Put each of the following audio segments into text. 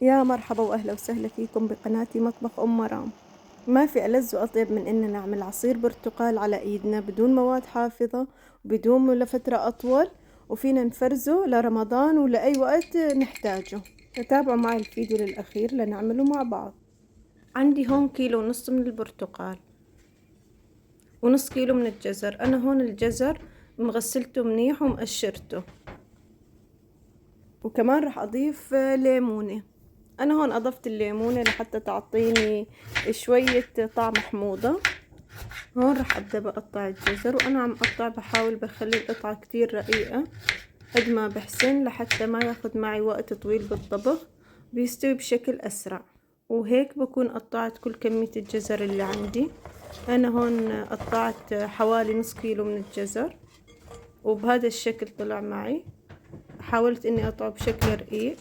يا مرحبا وأهلا وسهلا فيكم بقناتي مطبخ أم مرام. ما في ألذ وأطيب من إننا نعمل عصير برتقال على إيدنا بدون مواد حافظة وبدون لفترة أطول، وفينا نفرزه لرمضان ولأي وقت نحتاجه. تابعوا معي الفيديو للأخير لنعمله مع بعض. عندي هون كيلو ونص من البرتقال ونص كيلو من الجزر. أنا هون الجزر مغسلته منيح ومقشرته، وكمان راح أضيف ليمونة. أنا هون أضفت الليمونة لحتى تعطيني شوية طعم حموضة. هون راح أبدأ بقطع الجزر، وأنا عم أقطع بحاول بخلي القطعة كتير رقيقة قد ما بحسن لحتى ما ياخد معي وقت طويل بالطبخ، بيستوي بشكل أسرع. وهيك بكون قطعت كل كمية الجزر اللي عندي. أنا هون قطعت حوالي نص كيلو من الجزر، وبهذا الشكل طلع معي. حاولت إني أقطعه بشكل رقيق.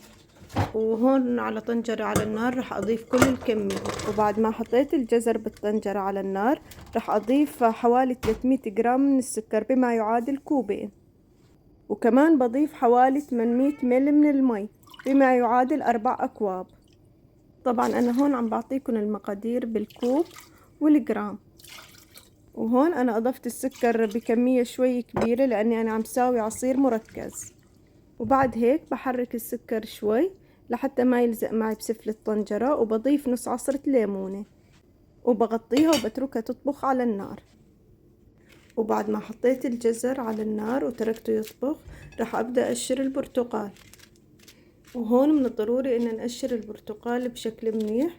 وهون على طنجرة على النار راح أضيف كل الكمية، وبعد ما حطيت الجزر بالطنجرة على النار راح أضيف حوالي 300 جرام من السكر بما يعادل كوبين، وكمان بضيف حوالي 800 مل من المي بما يعادل 4 أكواب. طبعا أنا هون عم بعطيكم المقادير بالكوب والجرام. وهون أنا أضفت السكر بكمية شوي كبيرة لأني أنا عم ساوي عصير مركز. وبعد هيك بحرك السكر شوي لحتى ما يلزق معي بسفل الطنجرة، وبضيف نص عصرة ليمونة وبغطيها وبتركها تطبخ على النار. وبعد ما حطيت الجزر على النار وتركته يطبخ راح أبدأ أقشر البرتقال. وهون من الضروري إن نقشر البرتقال بشكل منيح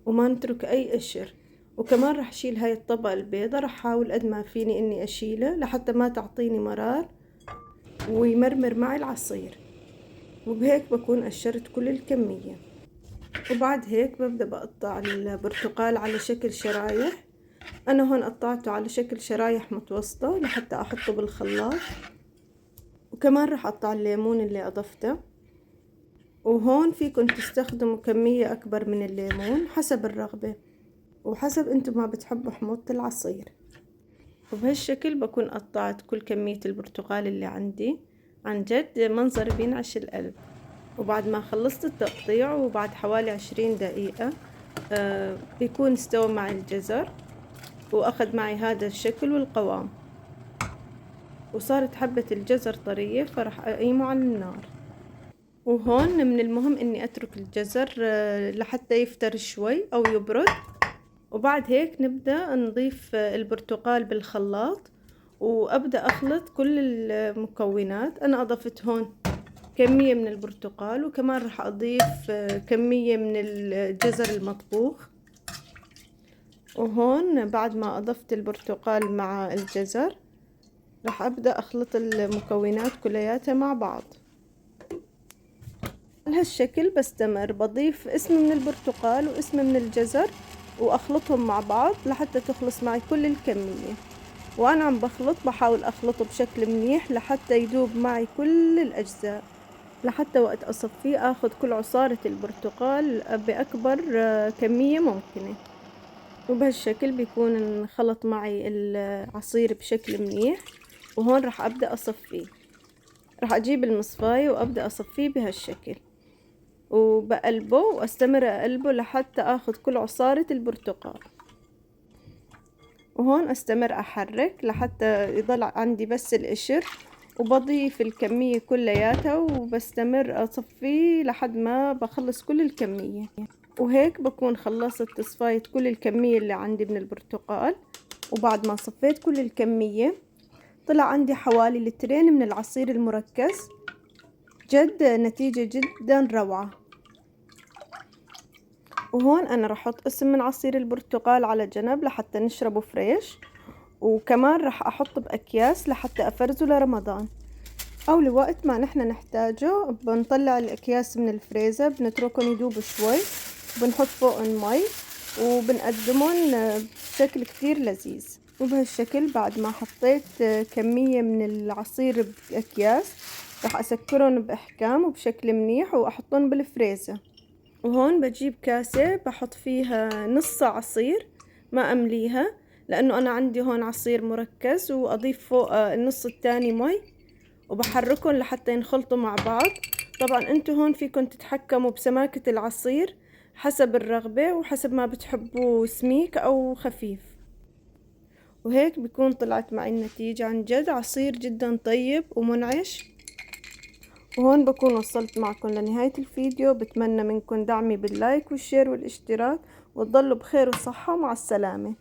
وما نترك أي قشر. وكمان راح أشيل هاي الطبقة البيضة، راح أحاول قد ما فيني إني أشيله لحتى ما تعطيني مرار ويمرمر معي العصير. وبهيك بكون قشرت كل الكمية. وبعد هيك ببدأ بقطع البرتقال على شكل شرايح. أنا هون قطعته على شكل شرايح متوسطة لحتى أحطه بالخلاط. وكمان رح أقطع الليمون اللي أضفته، وهون فيكن تستخدموا كمية أكبر من الليمون حسب الرغبة وحسب انتم ما بتحبوا حموضة العصير. وبهالشكل بكون قطعت كل كمية البرتقال اللي عندي. عن جد منظر بينعش القلب. وبعد ما خلصت التقطيع وبعد حوالي 20 دقيقة بيكون استوى معي الجزر وأخذ معي هذا الشكل والقوام، وصارت حبة الجزر طرية، فرح أقيمه على النار. وهون من المهم إني أترك الجزر لحتى يفتر شوي أو يبرد. وبعد هيك نبدأ نضيف البرتقال بالخلاط وأبدأ أخلط كل المكونات. أنا أضفت هون كمية من البرتقال، وكمان راح أضيف كمية من الجزر المطبوخ. وهون بعد ما أضفت البرتقال مع الجزر راح أبدأ أخلط المكونات كلياتها مع بعض. بهالشكل بستمر بضيف اسم من البرتقال واسم من الجزر وأخلطهم مع بعض لحتى تخلص معي كل الكمية. وأنا عم بخلط بحاول أخلطه بشكل منيح لحتى يذوب معي كل الأجزاء، لحتى وقت أصفيه أخذ كل عصارة البرتقال بأكبر كمية ممكنة. وبهالشكل بيكون انخلط معي العصير بشكل منيح. وهون راح أبدأ أصفيه، راح أجيب المصفاية وأبدأ أصفيه بهالشكل وبقلبه وأستمر أقلبه لحتى أخذ كل عصارة البرتقال. وهون أستمر أحرك لحتى يضل عندي بس القشر، وبضيف الكمية كلياتها وبستمر أصفيه لحد ما بخلص كل الكمية. وهيك بكون خلصت تصفاية كل الكمية اللي عندي من البرتقال. وبعد ما صفيت كل الكمية طلع عندي حوالي لترين من العصير المركز. جد نتيجة جدا روعة. وهون أنا راح أحط قسم من عصير البرتقال على جنب لحتى نشربه فريش، وكمان راح أحطه بأكياس لحتى أفرزه لرمضان أو لوقت ما نحن نحتاجه. بنطلع الأكياس من الفريزر بنتركهم يذوبوا شوي وبنحط فوقهم مي وبنقدمهم بشكل كتير لذيذ. وبهالشكل بعد ما حطيت كمية من العصير بأكياس راح أسكرهم بإحكام وبشكل منيح وأحطهم بالفريزر. وهون بجيب كاسة بحط فيها نص عصير ما أمليها، لأنه أنا عندي هون عصير مركز، وأضيف فوق النص التاني مي وبحركهم لحتى ينخلطوا مع بعض. طبعا انتوا هون فيكم تتحكموا بسماكة العصير حسب الرغبة وحسب ما بتحبوه سميك او خفيف. وهيك بيكون طلعت معي النتيجة. عن جد عصير جدا طيب ومنعش. وهون بكون وصلت معكم لنهاية الفيديو. بتمنى منكم دعمي باللايك والشير والاشتراك، وتضلوا بخير وصحة. مع السلامة.